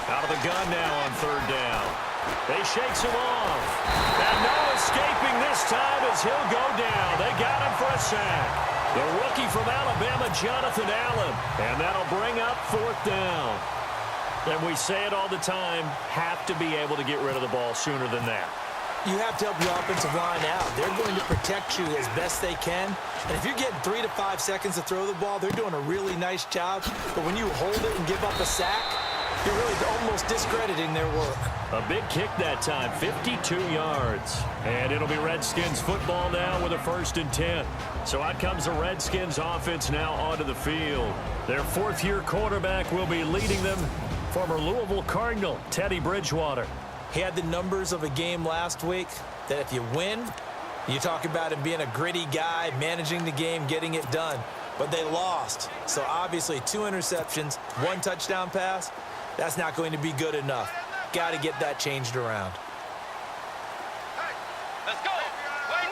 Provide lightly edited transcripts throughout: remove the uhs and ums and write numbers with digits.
Out of the gun now on third down. They shakes him off. And no escaping this time as he'll go down. They got him for a sack. The rookie from Alabama, Jonathan Allen. And that'll bring up fourth down. And we say it all the time, have to be able to get rid of the ball sooner than that. You have to help your offensive line out. They're going to protect you as best they can. And if you're getting 3 to 5 seconds to throw the ball, they're doing a really nice job. But when you hold it and give up a sack, you're really almost discrediting their work. A big kick that time, 52 yards. And it'll be Redskins football now with a 1st and 10. So out comes the Redskins offense now onto the field. Their fourth-year quarterback will be leading them, former Louisville Cardinal, Teddy Bridgewater. He had the numbers of a game last week that if you win, you talk about him being a gritty guy, managing the game, getting it done. But they lost. So obviously 2 interceptions, 1 touchdown pass, that's not going to be good enough. Got to get that changed around. Hey, let's go. Way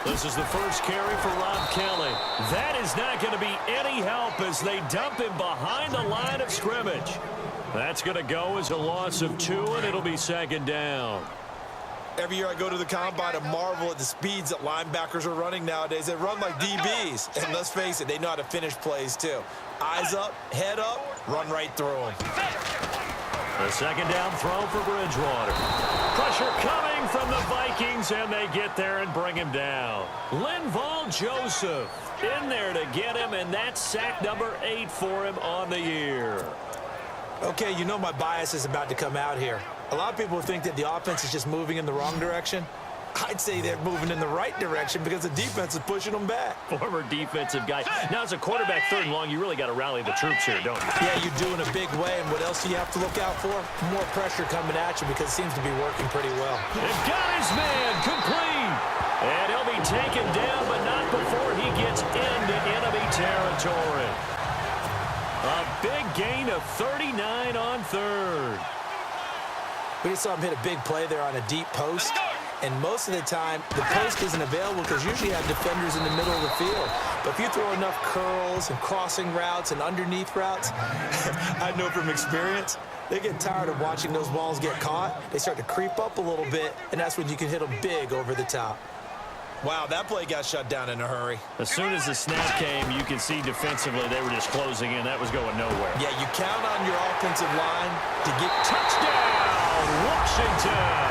90. This is the first carry for Rob Kelly. That is not going to be any help as they dump him behind the line of scrimmage. That's going to go as a loss of 2, and it'll be 2nd down. Every year I go to the combine and marvel at the speeds that linebackers are running nowadays. They run like DBs. And let's face it, they know how to finish plays too. Eyes up, head up, run right through them. The 2nd down throw for Bridgewater. Pressure coming from the Vikings, and they get there and bring him down. Linval Joseph in there to get him, and that's sack number 8 for him on the year. Okay, you know my bias is about to come out here. A lot of people think that the offense is just moving in the wrong direction. I'd say they're moving in the right direction because the defense is pushing them back. Former defensive guy. Now, as a quarterback 3rd and long, you really got to rally the troops here, don't you? Yeah, you do in a big way. And what else do you have to look out for? More pressure coming at you because it seems to be working pretty well. They've got his man complete. And he'll be taken down, but not before he gets into enemy territory. A big gain of 39 on 3rd. We just saw him hit a big play there on a deep post. And most of the time, the post isn't available because usually you have defenders in the middle of the field. But if you throw enough curls and crossing routes and underneath routes, I know from experience, they get tired of watching those balls get caught. They start to creep up a little bit, and that's when you can hit them big over the top. Wow, that play got shut down in a hurry. As soon as the snap came, you could see defensively they were just closing in. That was going nowhere. Yeah, you count on your offensive line to get touchdown, Washington.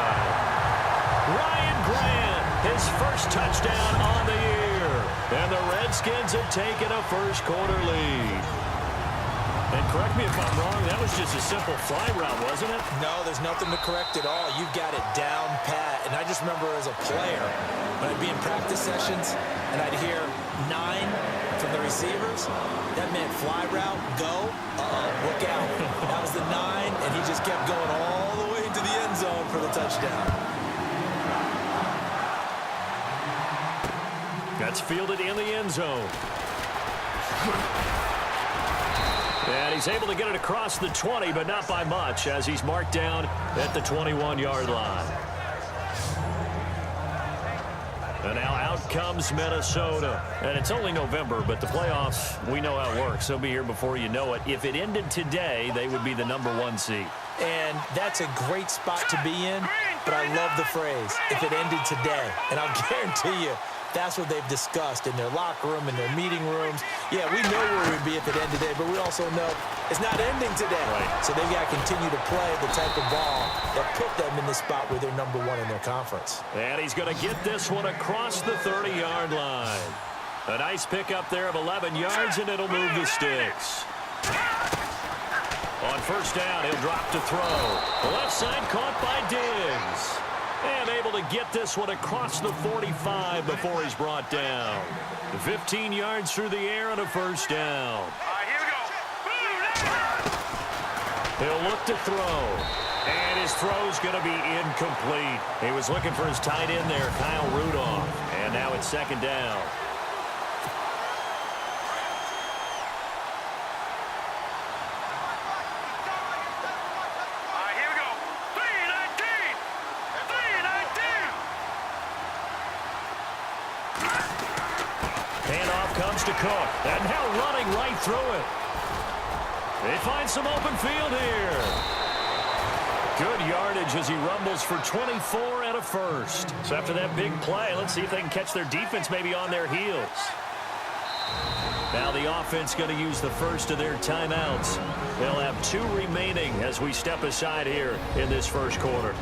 Ryan Grant, his first touchdown on the year. And the Redskins have taken a first-quarter lead. And correct me if I'm wrong, that was just a simple fly route, wasn't it? No, there's nothing to correct at all. You've got it down pat. And I just remember as a player, when I'd be in practice sessions and I'd hear 9 from the receivers, that meant fly route, go, look out. That was the 9, and he just kept going all the way to the end zone for the touchdown. That's fielded in the end zone. And he's able to get it across the 20, but not by much, as he's marked down at the 21-yard line. And now out comes Minnesota. And it's only November, but the playoffs, we know how it works. They'll be here before you know it. If it ended today, they would be the number 1 seed. And that's a great spot to be in, but I love the phrase, if it ended today. And I'll guarantee you, that's what they've discussed in their locker room, in their meeting rooms. Yeah, we know where we'd be if it ended today, but we also know it's not ending today. Right. So they've got to continue to play the type of ball that put them in the spot where they're number 1 in their conference. And he's going to get this one across the 30-yard line. A nice pickup there of 11 yards, and it'll move the sticks. On first down, he'll drop to throw. The left side caught by Diggs. And able to get this one across the 45 before he's brought down. 15 yards through the air and a first down. All right, here we go. He'll look to throw. And his throw's going to be incomplete. He was looking for his tight end there, Kyle Rudolph. And now it's 2nd down. comes to Cook. And now running right through it. They find some open field here. Good yardage as he rumbles for 24 and a first. So after that big play, let's see if they can catch their defense maybe on their heels. Now the offense going to use the first of their timeouts. They'll have 2 remaining as we step aside here in this first quarter.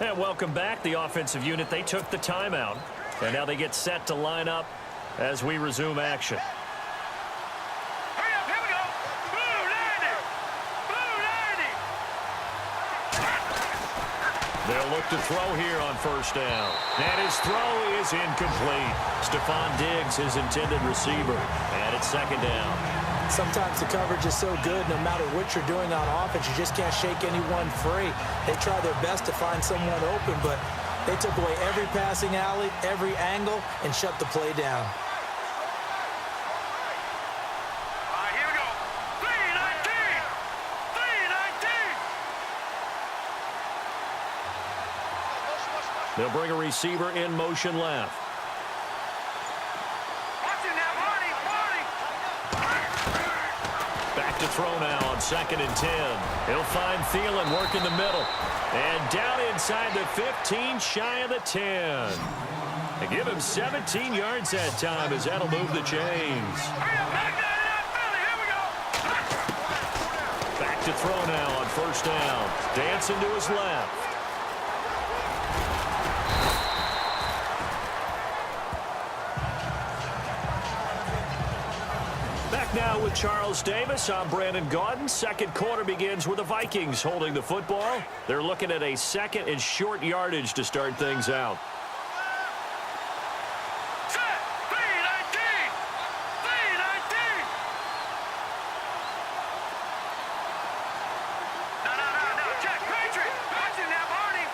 And welcome back. The offensive unit, they took the timeout. And now they get set to line up as we resume action. Hurry up, here we go. Blue 90. Blue 90. They'll look to throw here on first down. And his throw is incomplete. Stephon Diggs, his intended receiver. And it's second down. Sometimes the coverage is so good, no matter what you're doing on offense, you just can't shake anyone free. They try their best to find someone open, but they took away every passing alley, every angle, and shut the play down. All right, here we go. 319. 319. They'll bring a receiver in motion left. Watch it now, Marty. Back to throw now on 2nd and 10. He'll find Thielen work in the middle. And down inside the 15, shy of the 10. They give him 17 yards that time as that'll move the chains. Hurry up, back that Philly. Here we go. Back to throw now on first down. Dancing to his left. Back now with Charles Davis. I'm Brandon Gaudin. Second quarter begins with the Vikings holding the football. They're looking at a 2nd and short yardage to start things out. Set. 319. 319. No. Check. Patriot. Watch it now, Marty.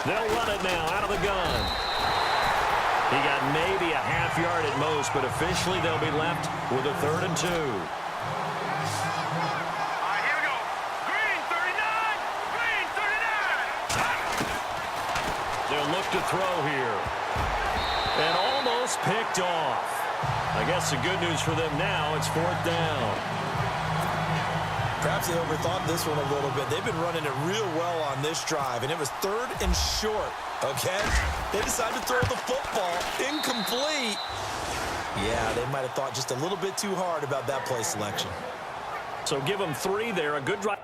They'll run it now out of the gun. He got maybe a half yard at most, but officially they'll be left with a 3rd and 2. All right, here we go. Green 39. Green 39. They'll look to throw here. And almost picked off. I guess the good news for them now, it's 4th down. Perhaps they overthought this one a little bit. They've been running it real well on this drive, and it was 3rd and short, okay? They decided to throw the football incomplete. Yeah, they might have thought just a little bit too hard about that play selection. So give them 3 there, a good drive.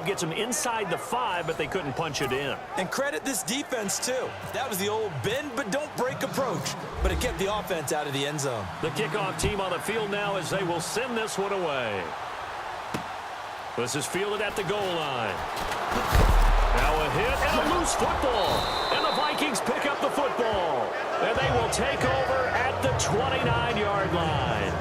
Gets them inside the 5, but they couldn't punch it in. And credit this defense, too. That was the old bend but don't break approach, but it kept the offense out of the end zone. The kickoff team on the field now as they will send this one away. This is fielded at the goal line. Now a hit and a loose football. And the Vikings pick up the football. And they will take over at the 29-yard line.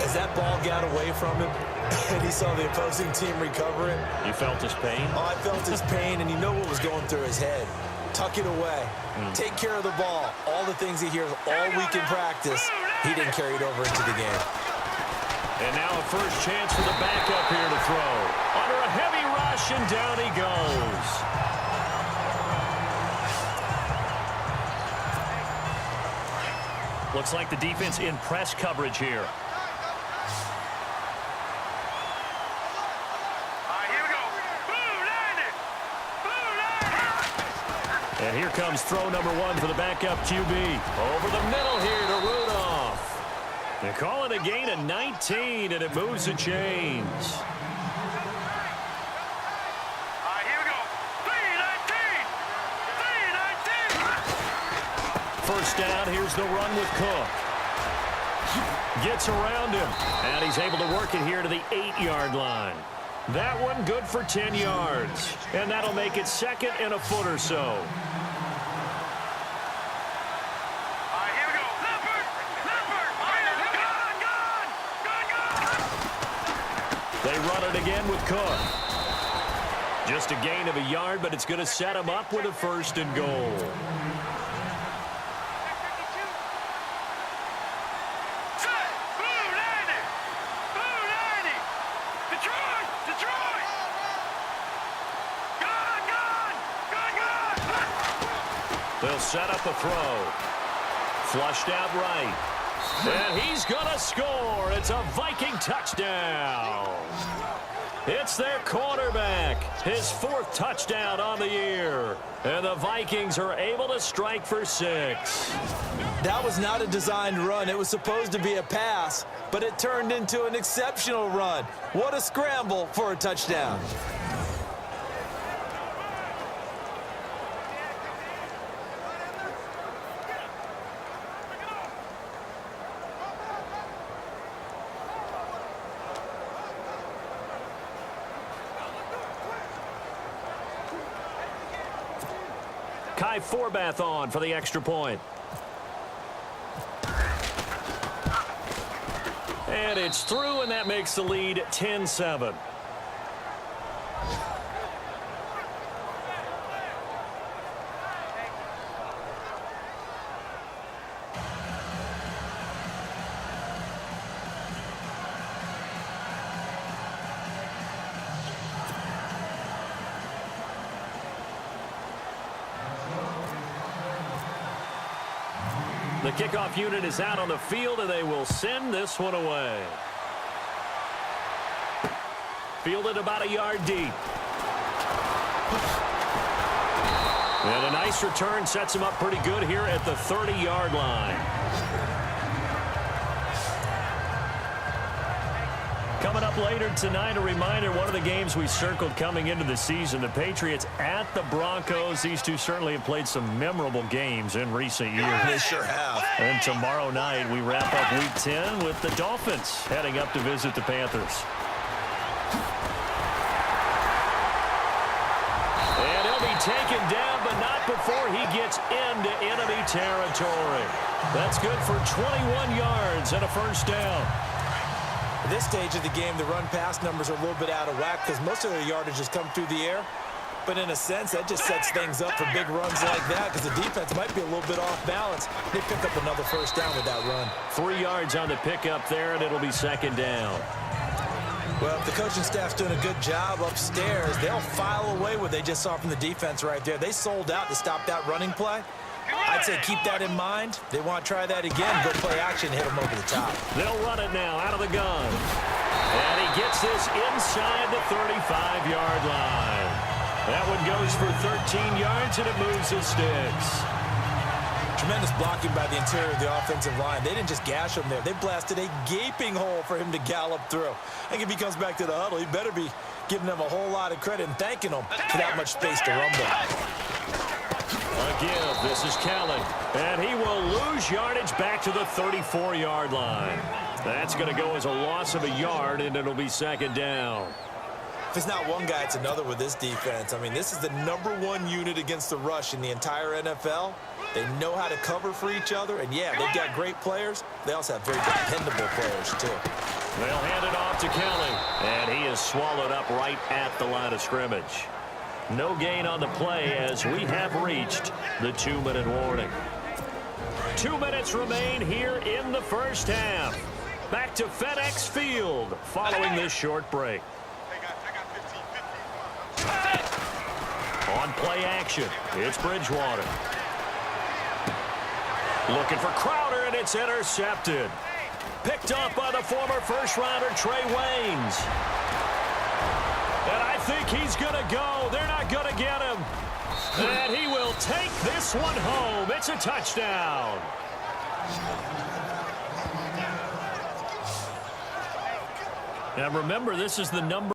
As that ball got away from him, and he saw the opposing team recover it. You felt his pain? Oh, I felt his pain, and you know what was going through his head. Tuck it away. Take care of the ball. All the things he hears all week in practice, he didn't carry it over into the game. And now a first chance for the backup here to throw. Under a heavy rush, and down he goes. Looks like the defense in press coverage here. And here comes throw number 1 for the backup QB. Over the middle here to Rudolph. They call it a gain of 19, and it moves the chains. All right, here we go. 319. 319. First down, here's the run with Cook. Gets around him, and he's able to work it here to the 8-yard line. That one good for 10 yards, and that'll make it 2nd and a foot or so. They run it again with Cook. Just a gain of a yard, but it's going to set him up with a 1st and goal. They'll set up a throw. Flushed out right. And he's going to score. It's a Viking touchdown. It's their quarterback. His 4th touchdown on the year. And the Vikings are able to strike for 6. That was not a designed run. It was supposed to be a pass, but it turned into an exceptional run. What a scramble for a touchdown. Kai Forbath on for the extra point. And it's through, and that makes the lead 10-7. The kickoff unit is out on the field, and they will send this one away. Fielded about a yard deep. And a nice return sets him up pretty good here at the 30-yard line. Coming up later tonight, a reminder, one of the games we circled coming into the season, the Patriots at the Broncos. These two certainly have played some memorable games in recent years. They sure have. And tomorrow night, we wrap up Week 10 with the Dolphins heading up to visit the Panthers. And he'll be taken down, but not before he gets into enemy territory. That's good for 21 yards and a 1st down. At this stage of the game, the run-pass numbers are a little bit out of whack because most of their yardage has come through the air. But in a sense, that just sets things up for big runs like that because the defense might be a little bit off balance. They pick up another 1st down with that run. 3 yards on the pickup there, and it'll be 2nd down. Well, if the coaching staff's doing a good job upstairs, they'll file away what they just saw from the defense right there. They sold out to stop that running play. I'd say keep that in mind. They want to try that again, go play action, hit them over the top. They'll run it now out of the gun. And he gets this inside the 35-yard line. That one goes for 13 yards, and it moves his sticks. Tremendous blocking by the interior of the offensive line. They didn't just gash him there. They blasted a gaping hole for him to gallop through. I think if he comes back to the huddle, he better be giving them a whole lot of credit and thanking them for that much space to rumble. A give. This is Kelly. And he will lose yardage back to the 34-yard line. That's going to go as a loss of a yard, and it'll be 2nd down. If it's not one guy, it's another with this defense. I mean, this is the #1 unit against the rush in the entire NFL. They know how to cover for each other, and yeah, they've got great players. They also have very dependable players, too. They'll hand it off to Kelly, and he is swallowed up right at the line of scrimmage. No gain on the play as we have reached the 2-minute warning. 2 minutes remain here in the 1st half. Back to FedEx Field following this short break. On play action, it's Bridgewater. Looking for Crowder, and it's intercepted. Picked up by the former first-rounder Trey Waynes. And I think he's going to go. They're not going to get him. And he will take this one home. It's a touchdown. And remember, this is the number